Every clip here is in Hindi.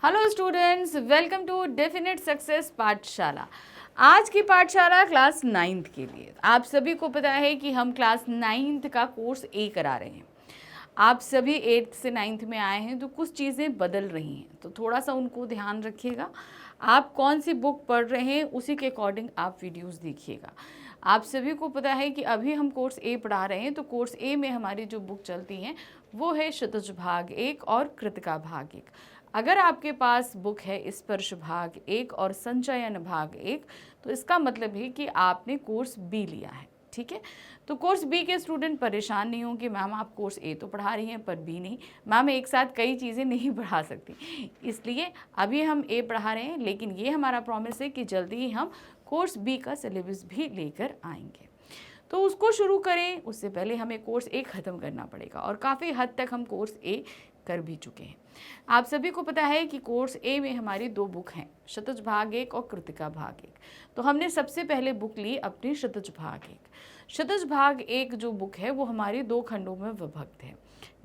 Hello students, welcome to definite success Pathshala. आज की पाठशाला क्लास 9th के लिए। आप सभी को पता है कि हम क्लास 9th का कोर्स ए करा रहे हैं। आप सभी 8th से 9th में आए हैं तो कुछ चीज़ें बदल रही हैं, तो थोड़ा सा उनको ध्यान रखिएगा। आप कौन सी बुक पढ़ रहे हैं उसी के अकॉर्डिंग आप वीडियोस देखिएगा। आप सभी को पता है कि अभी हम कोर्स ए पढ़ा रहे हैं, तो कोर्स ए में हमारी जो बुक चलती हैं वो है क्षितिज भाग 1 और कृतिका भाग 1। अगर आपके पास बुक है स्पर्श भाग 1 और संचयन भाग 1, तो इसका मतलब है कि आपने कोर्स बी लिया है। ठीक है, तो कोर्स बी के स्टूडेंट परेशान नहीं होंगे, मैम आप कोर्स ए तो पढ़ा रही हैं पर बी नहीं। मैम एक साथ कई चीज़ें नहीं पढ़ा सकती, इसलिए अभी हम ए पढ़ा रहे हैं, लेकिन ये हमारा प्रॉमिस है कि जल्दी ही हम कोर्स बी का सिलेबस भी लेकर आएंगे। तो उसको शुरू करें उससे पहले हमें कोर्स ए ख़त्म करना पड़ेगा, और काफ़ी हद तक हम कोर्स ए कर भी चुके हैं। आप सभी को पता है कि कोर्स ए में हमारी 2 बुक हैं, क्षितिज भाग 1 और कृतिका भाग 1। तो हमने सबसे पहले बुक ली अपनी क्षितिज भाग 1। क्षितिज भाग 1 जो बुक है वो हमारी 2 खंडों में विभक्त है,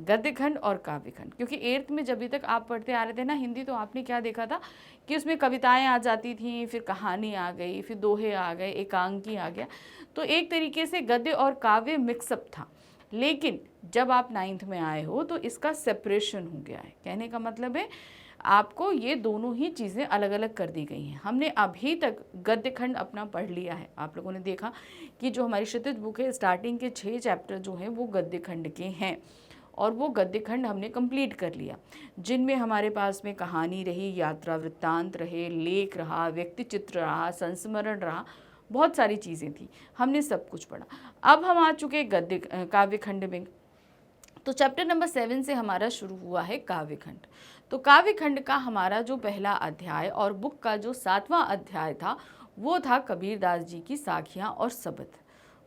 गद्य खंड और काव्य खंड। क्योंकि 8th में जब तक आप पढ़ते आ रहे थे ना हिंदी, तो आपने क्या देखा था कि उसमें कविताएं आ जाती थी, फिर कहानी आ गई, फिर दोहे आ गए, एकांकी आ गया। तो एक तरीके से गद्य और काव्य मिक्सअप था। लेकिन जब आप 9th में आए हो तो इसका सेपरेशन हो गया है। कहने का मतलब है आपको ये दोनों ही चीज़ें अलग अलग कर दी गई हैं। हमने अभी तक गद्य खंड अपना पढ़ लिया है। आप लोगों ने देखा कि जो हमारी क्षितिज बुक है, स्टार्टिंग के 6 चैप्टर जो हैं वो गद्य खंड के हैं, और वो गद्य खंड हमने कंप्लीट कर लिया, जिनमें हमारे पास में कहानी रही, यात्रा वृत्तांत रहे, लेख रहा, व्यक्ति चित्र रहा, संस्मरण रहा, बहुत सारी चीज़ें थी, हमने सब कुछ पढ़ा। अब हम आ चुके गद्य काव्य खंड में। तो चैप्टर नंबर 7 से हमारा शुरू हुआ है काव्य खंड। तो काव्य खंड का हमारा जो पहला अध्याय और बुक का जो 7वां अध्याय था वो था कबीरदास जी की साखियाँ और शब्द।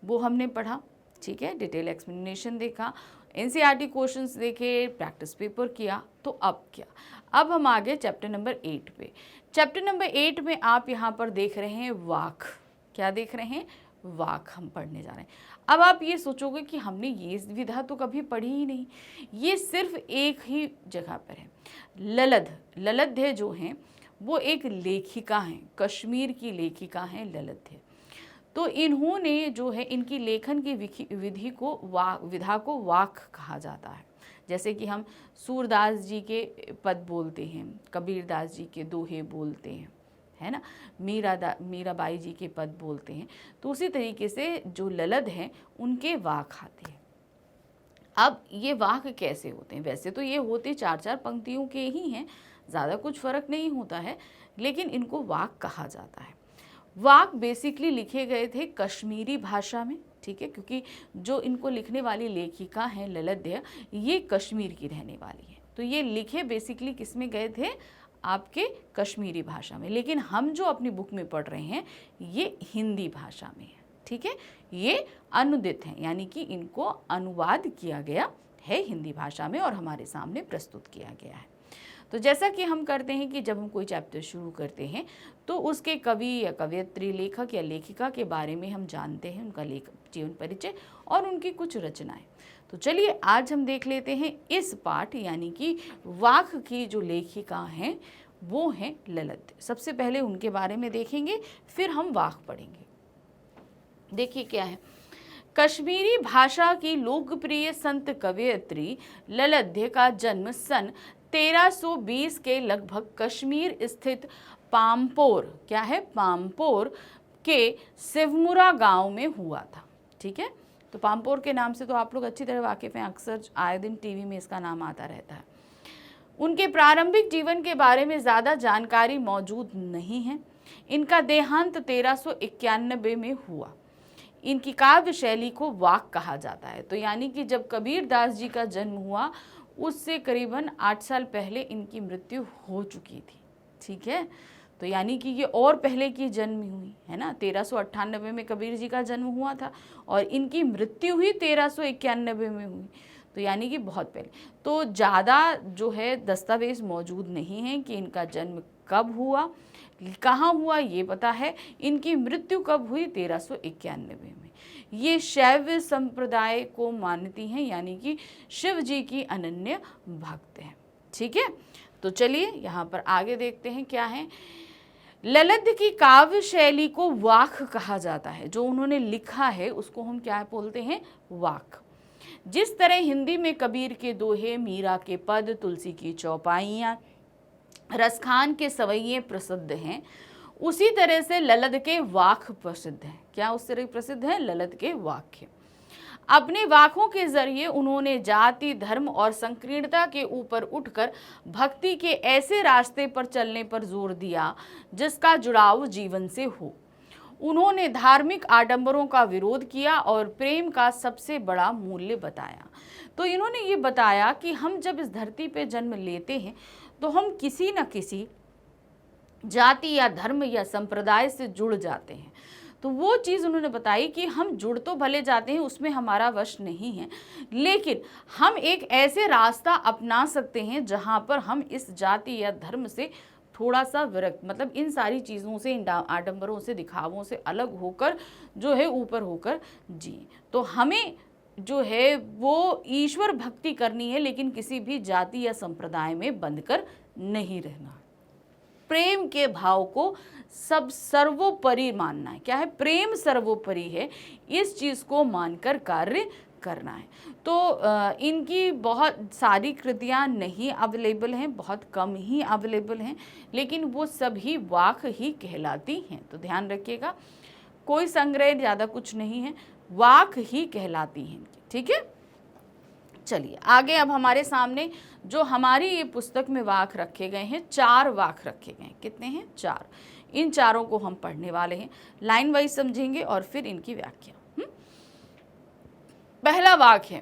वो हमने पढ़ा, ठीक है, डिटेल एक्सप्लेनेशन देखा, एनसीईआरटी क्वेश्चंस देखे, प्रैक्टिस पेपर किया। तो अब क्या, अब हम आ गए चैप्टर नंबर 8 पे। चैप्टर नंबर 8 में आप यहाँ पर देख रहे हैं वाक। क्या देख रहे हैं? वाक हम पढ़ने जा रहे हैं। अब आप ये सोचोगे कि हमने ये विधा तो कभी पढ़ी ही नहीं, ये सिर्फ एक ही जगह पर है। ललध्य जो हैं वो एक लेखिका हैं, कश्मीर की लेखिका हैं ललध्य। तो इन्होंने जो है इनकी लेखन की विधि को विधा को वाक कहा जाता है। जैसे कि हम सूरदास जी के पद बोलते हैं, कबीरदास जी के दोहे बोलते हैं, है ना, मीराबाई जी के पद बोलते हैं, तो उसी तरीके से जो ललद हैं उनके वाक आते हैं। अब ये वाक कैसे होते हैं? वैसे तो ये होते 4-4 पंक्तियों के ही हैं, ज़्यादा कुछ फ़र्क नहीं होता है, लेकिन इनको वाक कहा जाता है। वाक बेसिकली लिखे गए थे कश्मीरी भाषा में, ठीक है, क्योंकि जो इनको लिखने वाली लेखिका हैं ललध्य, ये कश्मीर की रहने वाली है। तो ये लिखे बेसिकली किस में गए थे? आपके कश्मीरी भाषा में। लेकिन हम जो अपनी बुक में पढ़ रहे हैं ये हिंदी भाषा में है, ठीक है, ये अनुदित हैं, यानी कि इनको अनुवाद किया गया है हिंदी भाषा में और हमारे सामने प्रस्तुत किया गया है। तो जैसा कि हम करते हैं कि जब हम कोई चैप्टर शुरू करते हैं तो उसके कवि या कवयित्री, लेखक या लेखिका के बारे में हम जानते हैं, उनका जीवन परिचय और उनकी कुछ रचनाएं। तो चलिए आज हम देख लेते हैं इस पाठ, यानी कि वाक की जो लेखिका हैं वो हैं ललध्य। सबसे पहले उनके बारे में देखेंगे, फिर हम वाक पढ़ेंगे। देखिए क्या है, कश्मीरी भाषा की लोकप्रिय संत कवयित्री ललध्य का जन्म सन 1320 के लगभग कश्मीर स्थित पामपोर, क्या है, पामपोर के सिवमुरा गांव में हुआ था। ठीक है, तो पामपोर के नाम से तो आप लोग अच्छी तरह वाकिफ हैं, अक्सर आए दिन टीवी में इसका नाम आता रहता है। उनके प्रारंभिक जीवन के बारे में ज़्यादा जानकारी मौजूद नहीं है। इनका देहांत 1391 में हुआ। इनकी काव्य शैली को वाक कहा जाता है। तो यानी कि जब कबीरदास जी का जन्म हुआ उससे करीबन 8 साल पहले इनकी मृत्यु हो चुकी थी, ठीक है। तो यानी कि ये और पहले की जन्म हुई है ना, 1398 में कबीर जी का जन्म हुआ था और इनकी मृत्यु हुई 1391 में हुई, तो यानी कि बहुत पहले। तो ज़्यादा जो है दस्तावेज मौजूद नहीं है कि इनका जन्म कब हुआ, कहाँ हुआ, ये पता है। इनकी मृत्यु कब हुई? 1391 में। ये शैव संप्रदाय को मानती हैं, यानी कि शिव जी की अनन्य भक्त हैं, ठीक है। तो चलिए यहाँ पर आगे देखते हैं क्या है। ललित की काव्य शैली को वाक कहा जाता है। जो उन्होंने लिखा है उसको हम क्या बोलते हैं, वाक। जिस तरह हिंदी में कबीर के दोहे, मीरा के पद, तुलसी की चौपाइयाँ, रसखान के सवैये प्रसिद्ध हैं, उसी तरह से ललित के वाक प्रसिद्ध हैं। क्या उस तरह प्रसिद्ध है? ललित के वाक्य। अपने वाकों के जरिए उन्होंने जाति, धर्म और संकीर्णता के ऊपर उठकर भक्ति के ऐसे रास्ते पर चलने पर जोर दिया जिसका जुड़ाव जीवन से हो। उन्होंने धार्मिक आडंबरों का विरोध किया और प्रेम का सबसे बड़ा मूल्य बताया। तो इन्होंने ये बताया कि हम जब इस धरती पे जन्म लेते हैं तो हम किसी न किसी जाति या धर्म या संप्रदाय से जुड़ जाते हैं। तो वो चीज़ उन्होंने बताई कि हम जुड़ तो भले जाते हैं, उसमें हमारा वश नहीं है, लेकिन हम एक ऐसे रास्ता अपना सकते हैं जहाँ पर हम इस जाति या धर्म से थोड़ा सा विरक्त, मतलब इन सारी चीज़ों से, इन आडंबरों से, दिखावों से अलग होकर जो है ऊपर होकर जी। तो हमें जो है वो ईश्वर भक्ति करनी है, लेकिन किसी भी जाति या संप्रदाय में बंधकर नहीं रहना। प्रेम के भाव को सब सर्वोपरि मानना है। क्या है? प्रेम सर्वोपरि है, इस चीज़ को मानकर कार्य करना है। तो इनकी बहुत सारी कृतियाँ नहीं अवेलेबल हैं, बहुत कम ही अवेलेबल हैं, लेकिन वो सभी वाक ही कहलाती हैं। तो ध्यान रखिएगा, कोई संग्रह ज़्यादा कुछ नहीं है, वाक ही कहलाती हैं। ठीक है, चलिए आगे। अब हमारे सामने जो हमारी ये पुस्तक में वाक रखे गए हैं, 4 वाक रखे गए हैं। कितने हैं? 4। इन चारों को हम पढ़ने वाले हैं, लाइन वाइज समझेंगे और फिर इनकी व्याख्या। पहला वाक है,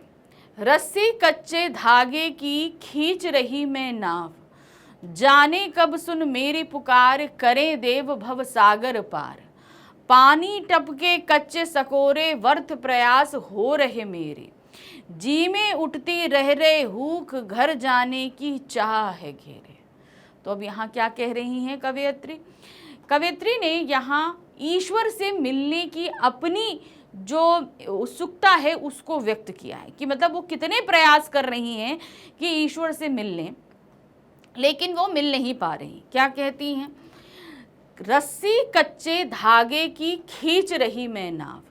रस्सी कच्चे धागे की खींच रही मैं नाव, जाने कब सुन मेरी पुकार, करे देव भव सागर पार। पानी टपके कच्चे सकोरे, व्यर्थ प्रयास हो रहे मेरे, जी में उठती रह रहे हुक, घर जाने की चाह है घेरे। तो अब यहाँ क्या कह रही हैं कवयित्री? कवयित्री ने यहाँ ईश्वर से मिलने की अपनी जो उत्सुकता है उसको व्यक्त किया है, कि मतलब वो कितने प्रयास कर रही हैं कि ईश्वर से मिल लें, लेकिन वो मिल नहीं पा रही। क्या कहती हैं? रस्सी कच्चे धागे की खींच रही मैं नाव।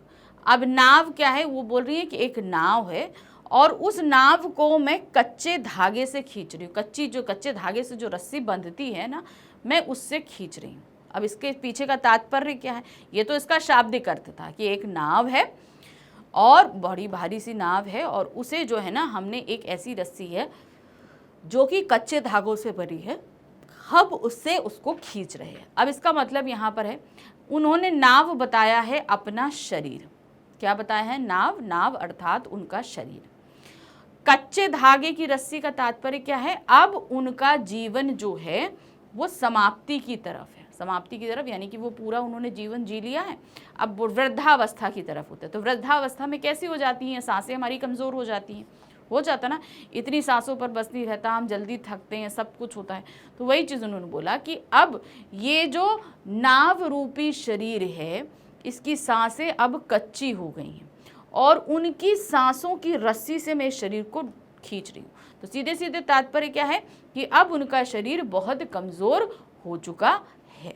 अब नाव क्या है? वो बोल रही है कि एक नाव है और उस नाव को मैं कच्चे धागे से खींच रही हूँ। कच्चे धागे से जो रस्सी बंधती है ना, मैं उससे खींच रही हूँ। अब इसके पीछे का तात्पर्य क्या है? ये तो इसका शाब्दिक अर्थ था कि एक नाव है और बड़ी भारी सी नाव है, और उसे जो है ना, हमने एक ऐसी रस्सी है जो कि कच्चे धागों से बनी है, हम उससे उसको खींच रहे हैं। अब इसका मतलब यहाँ पर है, उन्होंने नाव बताया है अपना शरीर। क्या बताया है? नाव अर्थात उनका शरीर। कच्चे धागे की रस्सी का तात्पर्य क्या है? अब उनका जीवन जो है वो समाप्ति की तरफ है। समाप्ति की तरफ यानी कि वो पूरा उन्होंने जीवन जी लिया है, अब वो वृद्धावस्था की तरफ होता है। तो वृद्धावस्था में कैसी हो जाती हैं? सांसें हमारी कमज़ोर हो जाती हैं, हो जाता ना, इतनी सांसों पर बस नहीं रहता, हम जल्दी थकते हैं, सब कुछ होता है। तो वही चीज़ उन्होंने बोला कि अब ये जो नाव रूपी शरीर है, इसकी सांसें अब कच्ची हो गई हैं और उनकी सांसों की रस्सी से मैं शरीर को खींच रही हूँ। तो सीधे सीधे तात्पर्य क्या है कि अब उनका शरीर बहुत कमज़ोर हो चुका है।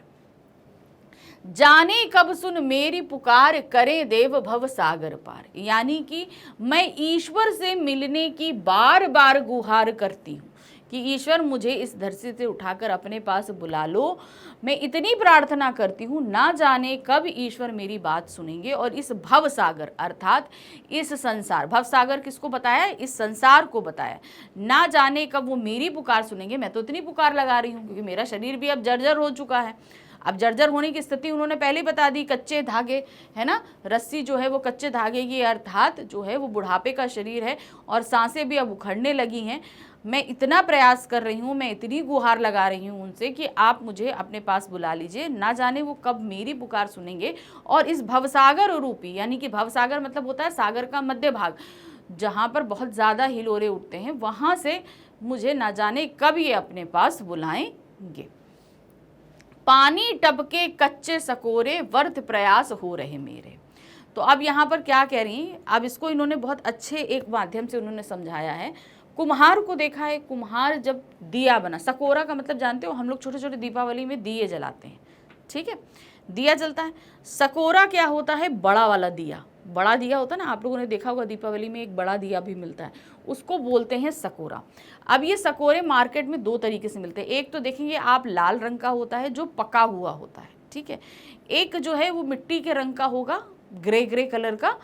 जाने कब सुन मेरी पुकार, करे देव भव सागर पार। यानी कि मैं ईश्वर से मिलने की बार बार गुहार करती हूँ कि ईश्वर मुझे इस धरती से उठाकर अपने पास बुला लो। मैं इतनी प्रार्थना करती हूँ, ना जाने कब ईश्वर मेरी बात सुनेंगे और इस भव सागर अर्थात इस संसार, भव सागर किसको बताया? इस संसार को बताया। ना जाने कब वो मेरी पुकार सुनेंगे। मैं तो इतनी पुकार लगा रही हूँ क्योंकि मेरा शरीर भी अब जर्जर हो चुका है। अब जर्जर होने की स्थिति उन्होंने पहले बता दी, कच्चे धागे है ना, रस्सी जो है वो कच्चे धागे की अर्थात जो है वो बुढ़ापे का शरीर है और सांसें भी अब उखड़ने लगी हैं। मैं इतना प्रयास कर रही हूँ, मैं इतनी गुहार लगा रही हूँ उनसे कि आप मुझे अपने पास बुला लीजिए, ना जाने वो कब मेरी पुकार सुनेंगे और इस भवसागर रूपी, यानी कि भवसागर मतलब होता है सागर का मध्य भाग, जहाँ पर बहुत ज़्यादा हिलोरे उठते हैं, वहाँ से मुझे ना जाने कब ये अपने पास बुलाएंगे। पानी टपके कच्चे सकोरे, व्यर्थ प्रयास हो रहे मेरे। तो अब यहाँ पर क्या कह रही हैं? अब इसको इन्होंने बहुत अच्छे एक माध्यम से उन्होंने समझाया है। कुम्हार को देखा है, कुम्हार जब दिया बना, सकोरा का मतलब जानते हो, हम लोग छोटे छोटे दीपावली में दिए जलाते हैं, ठीक है, दिया जलता है। सकोरा क्या होता है? बड़ा वाला दिया, बड़ा दिया होता है ना, आप लोगों ने देखा होगा दीपावली में एक बड़ा दिया भी मिलता है, उसको बोलते हैं सकोरा। अब ये सकोरे मार्केट में दो तरीके से मिलते हैं। एक तो देखेंगे आप लाल रंग का होता है जो पका हुआ होता है, ठीक है, एक जो है वो मिट्टी के रंग का होगा, ग्रे ग्रे कलर का,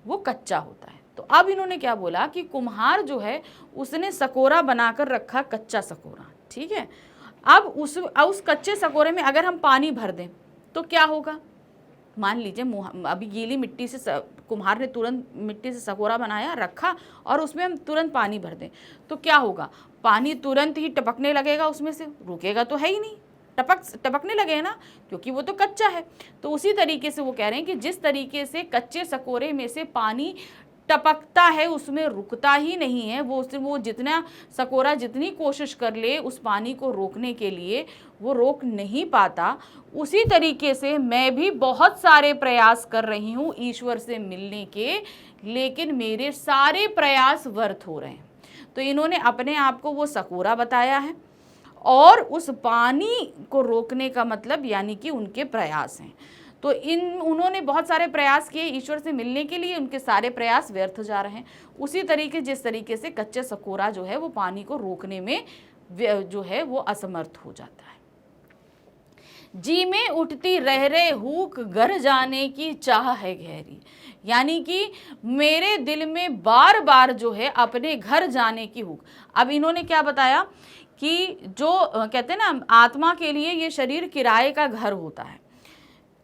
वो कच्चा होता है। तो अब इन्होंने क्या बोला कि कुम्हार जो है उसने सकोरा बनाकर रखा, कच्चा सकोरा, ठीक है। अब उस कच्चे सकोरे में अगर हम पानी भर दें तो क्या होगा? मान लीजिए अभी गीली मिट्टी से कुम्हार ने तुरंत मिट्टी से सकोरा बनाया, रखा, और उसमें हम तुरंत पानी भर दें तो क्या होगा? पानी तुरंत ही टपकने लगेगा, उसमें से रुकेगा तो है ही नहीं, टपकने लगे ना, क्योंकि वो तो कच्चा है। तो उसी तरीके से वो कह रहे हैं कि जिस तरीके से कच्चे सकोरे में से पानी टपकता है, उसमें रुकता ही नहीं है, वो जितना सकोरा जितनी कोशिश कर ले उस पानी को रोकने के लिए, वो रोक नहीं पाता। उसी तरीके से मैं भी बहुत सारे प्रयास कर रही हूँ ईश्वर से मिलने के, लेकिन मेरे सारे प्रयास व्यर्थ हो रहे हैं। तो इन्होंने अपने आप को वो सकोरा बताया है, और उस पानी को रोकने का मतलब यानी कि उनके प्रयास हैं। तो उन्होंने बहुत सारे प्रयास किए ईश्वर से मिलने के लिए, उनके सारे प्रयास व्यर्थ जा रहे हैं। उसी तरीके जिस तरीके से कच्चे सकोरा जो है वो पानी को रोकने में जो है वो असमर्थ हो जाता है। जी में उठती रह रहे हुक, घर जाने की चाह है गहरी, यानी कि मेरे दिल में बार बार जो है अपने घर जाने की हुक। अब इन्होंने क्या बताया कि जो कहते हैं ना, आत्मा के लिए ये शरीर किराए का घर होता है,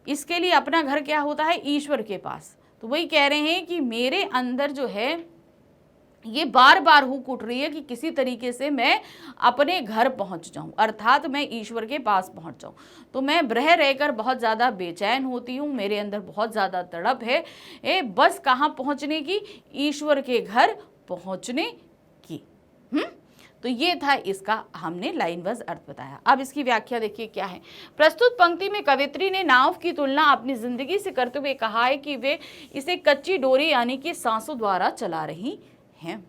इसके लिए अपना घर क्या होता है? ईश्वर के पास। तो वही कह रहे हैं कि मेरे अंदर जो है ये बार बार हुक उठ रही है कि किसी तरीके से मैं अपने घर पहुंच जाऊं, अर्थात मैं ईश्वर के पास पहुंच जाऊं। तो मैं रह रहकर बहुत ज़्यादा बेचैन होती हूं, मेरे अंदर बहुत ज़्यादा तड़प है बस कहाँ पहुंचने की? ईश्वर के घर पहुंचने की। तो ये था इसका हमने लाइन वाइज अर्थ बताया। अब इसकी व्याख्या देखिए क्या है। प्रस्तुत पंक्ति में कवित्री ने नाव की तुलना अपनी जिंदगी से करते हुए कहा है कि वे इसे कच्ची डोरी यानी कि सांसों द्वारा चला रही हैं।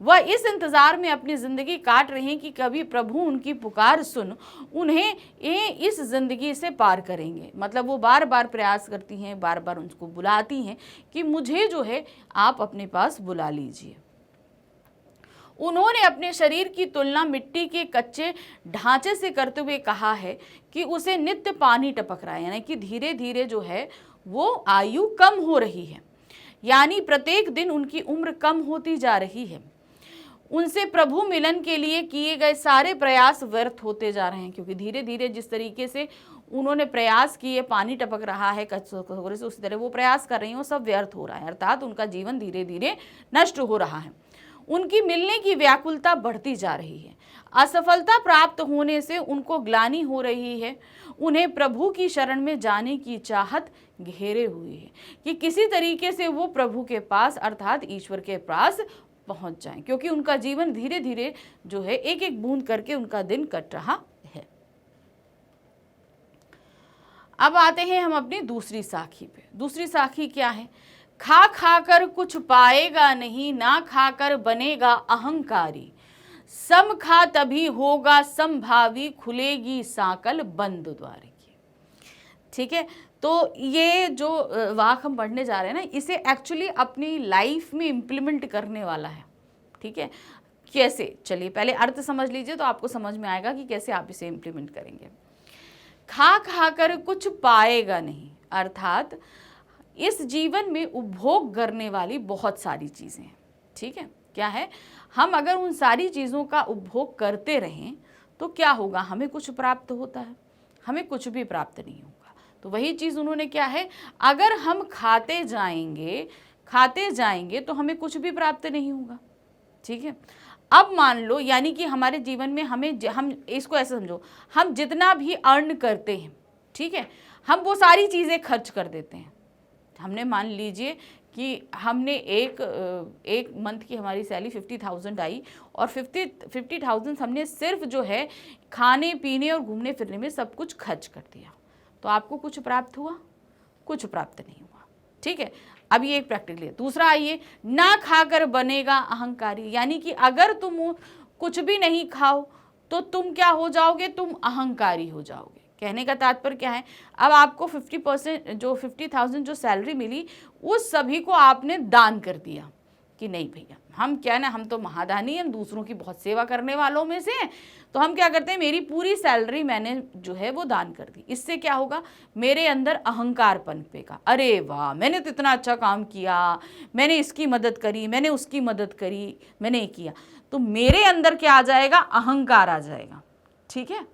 वह इस इंतजार में अपनी जिंदगी काट रही हैं कि कभी प्रभु उनकी पुकार सुन उन्हें इस जिंदगी से पार करेंगे। मतलब वो बार बार प्रयास करती हैं, बार बार उनको बुलाती हैं कि मुझे जो है आप अपने पास बुला लीजिए। उन्होंने अपने शरीर की तुलना मिट्टी के कच्चे ढांचे से करते हुए कहा है कि उसे नित्य पानी टपक रहा है, यानी कि धीरे धीरे जो है वो आयु कम हो रही है, यानी प्रत्येक दिन उनकी उम्र कम होती जा रही है। उनसे प्रभु मिलन के लिए किए गए सारे प्रयास व्यर्थ होते जा रहे हैं, क्योंकि धीरे धीरे जिस तरीके से उन्होंने प्रयास किए, पानी टपक रहा है कच्चे से, उसी तरह वो प्रयास कर रही हैं, वो सब व्यर्थ हो रहा है, अर्थात उनका जीवन धीरे धीरे नष्ट हो रहा है। उनकी मिलने की व्याकुलता बढ़ती जा रही है। असफलता प्राप्त होने से उनको ग्लानि हो रही है। उन्हें प्रभु की शरण में जाने की चाहत घेरे हुई है कि किसी तरीके से वो प्रभु के पास अर्थात ईश्वर के पास पहुंच जाएं, क्योंकि उनका जीवन धीरे धीरे जो है एक एक बूंद करके उनका दिन कट रहा है। अब आते हैं हम अपनी दूसरी साखी पे। दूसरी साखी क्या है? खा खाकर कुछ पाएगा नहीं, ना खाकर बनेगा अहंकारी, सम खा तभी होगा संभावी, खुलेगी साकल बंद द्वार की। ठीक है, तो ये जो वाक हम पढ़ने जा रहे हैं ना, इसे एक्चुअली अपनी लाइफ में इम्प्लीमेंट करने वाला है। ठीक है, कैसे? चलिए पहले अर्थ समझ लीजिए तो आपको समझ में आएगा कि कैसे आप इसे इम्प्लीमेंट करेंगे। खा खाकर कुछ पाएगा नहीं, अर्थात इस जीवन में उपभोग करने वाली बहुत सारी चीज़ें हैं। ठीक है, क्या है? हम अगर उन सारी चीज़ों का उपभोग करते रहें तो क्या होगा? हमें कुछ प्राप्त होता है? हमें कुछ भी प्राप्त नहीं होगा। तो वही चीज़ उन्होंने क्या है, अगर हम खाते जाएंगे तो हमें कुछ भी प्राप्त नहीं होगा। ठीक है, अब मान लो यानी कि हमारे जीवन में हम इसको ऐसे समझो, हम जितना भी अर्न करते हैं, ठीक है, हम वो सारी चीज़ें खर्च कर देते हैं। हमने मान लीजिए कि हमने एक मंथ की हमारी सैलरी 50,000 आई और 50,000 हमने सिर्फ जो है खाने पीने और घूमने फिरने में सब कुछ खर्च कर दिया, तो आपको कुछ प्राप्त हुआ? कुछ प्राप्त नहीं हुआ। ठीक है, अब ये एक प्रैक्टिकल है। दूसरा आइए, ना खाकर बनेगा अहंकारी, यानी कि अगर तुम कुछ भी नहीं खाओ तो तुम क्या हो जाओगे, तुम अहंकारी हो जाओगे। कहने का तात्पर्य क्या है, अब आपको 50% जो 50,000 जो सैलरी मिली उस सभी को आपने दान कर दिया कि नहीं भैया हम क्या ना, हम तो महादानी, हम दूसरों की बहुत सेवा करने वालों में से हैं, तो हम क्या करते हैं, मेरी पूरी सैलरी मैंने जो है वो दान कर दी। इससे क्या होगा, मेरे अंदर अहंकार पनपेगा, अरे वाह मैंने तो इतना अच्छा काम किया, मैंने इसकी मदद करी, मैंने उसकी मदद करी, मैंने ये किया, तो मेरे अंदर क्या आ जाएगा, अहंकार आ जाएगा। ठीक है,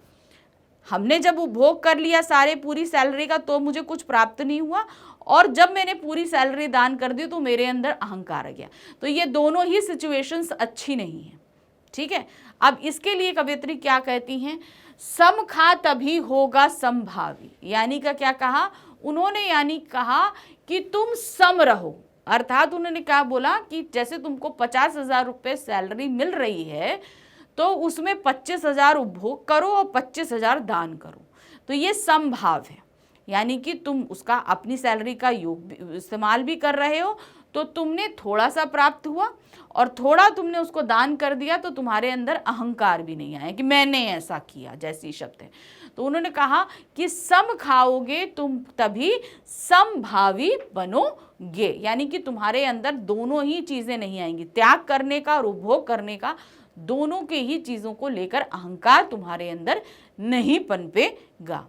हमने जब उपभोग कर लिया सारे पूरी सैलरी का तो मुझे कुछ प्राप्त नहीं हुआ, और जब मैंने पूरी सैलरी दान कर दी तो मेरे अंदर अहंकार आ गया। तो ये दोनों ही सिचुएशंस अच्छी नहीं है। ठीक है, अब इसके लिए कवियत्री क्या कहती हैं, सम खा तभी होगा समभावी, यानी का क्या कहा उन्होंने, यानी कहा कि तुम सम रहो, अर्थात उन्होंने क्या बोला कि जैसे तुमको 50,000 रुपये सैलरी मिल रही है तो उसमें 25,000 उपभोग करो और 25,000 दान करो, तो ये समभाव है, यानी कि तुम उसका अपनी सैलरी का इस्तेमाल भी कर रहे हो, तो तुमने थोड़ा सा प्राप्त हुआ और थोड़ा तुमने उसको दान कर दिया, तो तुम्हारे अंदर अहंकार भी नहीं आया कि मैंने ऐसा किया, जैसी शब्द है। तो उन्होंने कहा कि सम खाओगे तुम तभी समभावी बनोगे, यानी कि तुम्हारे अंदर दोनों ही चीजें नहीं आएंगी, त्याग करने का और उपभोग करने का, दोनों के ही चीजों को लेकर अहंकार तुम्हारे अंदर नहीं पनपेगा।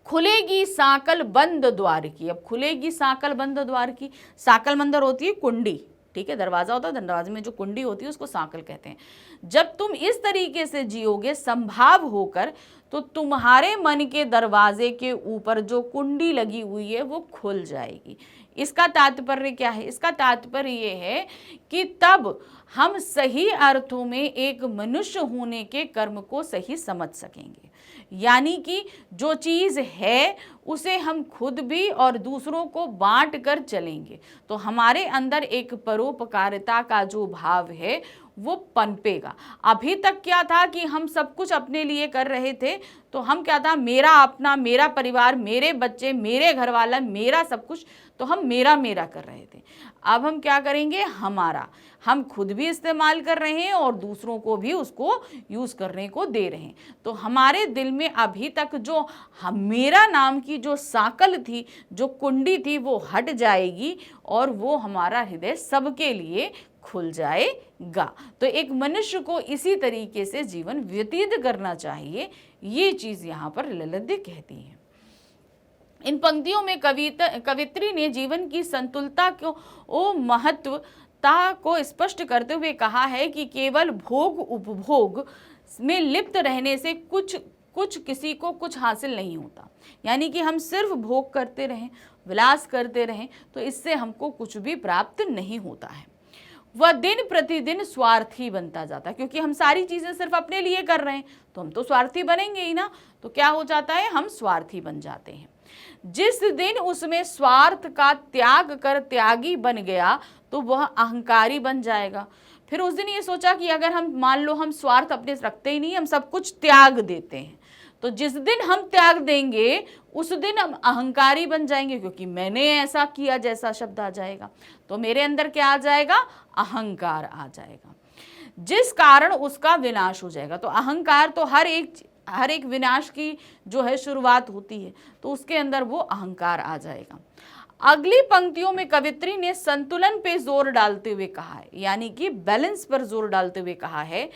खुलेगी साकल बंद द्वार की, अब खुलेगी साकल बंद द्वार की, साकल मंदर होती है कुंडी, ठीक है, दरवाजा होता है, दरवाजे में जो कुंडी होती है उसको साकल कहते हैं। जब तुम इस तरीके से जियोगे संभाव होकर, तो तुम्हारे मन के दरवाजे के ऊपर जो कुंडी लगी हुई है वो खुल जाएगी। इसका तात्पर्य क्या है, इसका तात्पर्य ये है कि तब हम सही अर्थों में एक मनुष्य होने के कर्म को सही समझ सकेंगे, यानी कि जो चीज़ है उसे हम खुद भी और दूसरों को बांट कर चलेंगे, तो हमारे अंदर एक परोपकारिता का जो भाव है वो पनपेगा। अभी तक क्या था कि हम सब कुछ अपने लिए कर रहे थे, तो हम क्या था, मेरा अपना, मेरा परिवार, मेरे बच्चे, मेरे घर वाला, मेरा सब कुछ, तो हम मेरा मेरा कर रहे थे। अब हम क्या करेंगे, हमारा, हम खुद भी इस्तेमाल कर रहे हैं और दूसरों को भी उसको यूज़ करने को दे रहे हैं। तो हमारे दिल में अभी तक जो हम मेरा नाम की जो साकल थी, जो कुंडी थी, वो हट जाएगी और वो हमारा हृदय सबके लिए खुल जाएगा। तो एक मनुष्य को इसी तरीके से जीवन व्यतीत करना चाहिए, ये चीज़ यहाँ पर ललित कहती है। इन पंक्तियों में कवित्री ने जीवन की संतुलता को महत्वता को स्पष्ट करते हुए कहा है कि केवल भोग उपभोग में लिप्त रहने से कुछ किसी को कुछ हासिल नहीं होता, यानी कि हम सिर्फ भोग करते रहें, विलास करते रहें, तो इससे हमको कुछ भी प्राप्त नहीं होता है। वह दिन प्रतिदिन स्वार्थी बनता जाता है, क्योंकि हम सारी चीज़ें सिर्फ अपने लिए कर रहे हैं, तो हम तो स्वार्थी बनेंगे ही ना, तो क्या हो जाता है, हम स्वार्थी बन जाते हैं। जिस दिन उसमें स्वार्थ का त्याग कर त्यागी बन गया तो वह अहंकारी बन जाएगा। फिर उस दिन ये सोचा कि अगर हम मान लो हम स्वार्थ अपने रखते ही नहीं, हम सब कुछ त्याग देते हैं, तो जिस दिन हम त्याग देंगे उस दिन हम अहंकारी बन जाएंगे, क्योंकि मैंने ऐसा किया जैसा शब्द आ जाएगा, तो मेरे अंदर क्या आ जाएगा, अहंकार आ जाएगा, जिस कारण उसका विनाश हो जाएगा। तो अहंकार तो हर एक विनाश की जो है शुरुआत होती है, तो उसके अंदर वो अहंकार आ जाएगा। अगली पंक्तियों में कवित्री ने संतुलन पे जोर डालते हुए कहा है, यानी कि बैलेंस पर जोर डालते हुए कहा है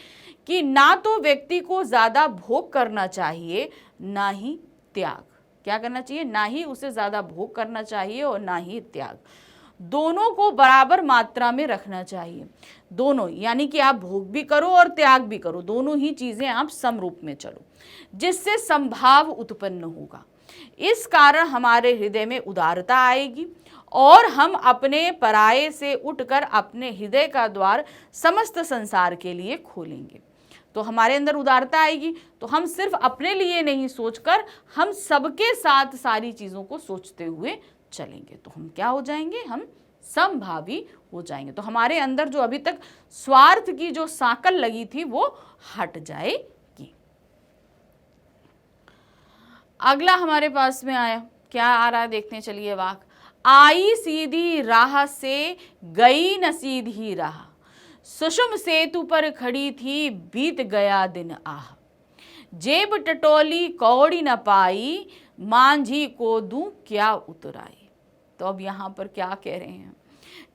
कि ना तो व्यक्ति को ज्यादा भोग करना चाहिए, ना ही त्याग। क्या करना चाहिए, ना ही उसे ज्यादा भोग करना चाहिए और ना ही त्याग, दोनों को बराबर मात्रा में रखना चाहिए। दोनों, यानी कि आप भोग भी करो और त्याग भी करो, दोनों ही चीजें आप समरूप में चलो, जिससे संभाव उत्पन्न होगा। इस कारण हमारे हृदय में उदारता आएगी और हम अपने पराये से उठकर अपने हृदय का द्वार समस्त संसार के लिए खोलेंगे। तो हमारे अंदर उदारता आएगी, तो हम सिर्फ अपने लिए नहीं सोचकर हम सबके साथ सारी चीज़ों को सोचते हुए चलेंगे, तो हम क्या हो जाएंगे, हम समभावी हो जाएंगे। तो हमारे अंदर जो अभी तक स्वार्थ की जो साकल लगी थी वो हट जाएगी। अगला हमारे पास में आया, क्या आ रहा है देखते चलिए वाक्य। आई सीधी राह से गई न सीधी राह, सुषुम सेतु पर खड़ी थी बीत गया दिन आह, जेब टटोली कौड़ी न पाई, मांझी को दूं क्या उतराई। तो अब यहाँ पर क्या कह रहे हैं,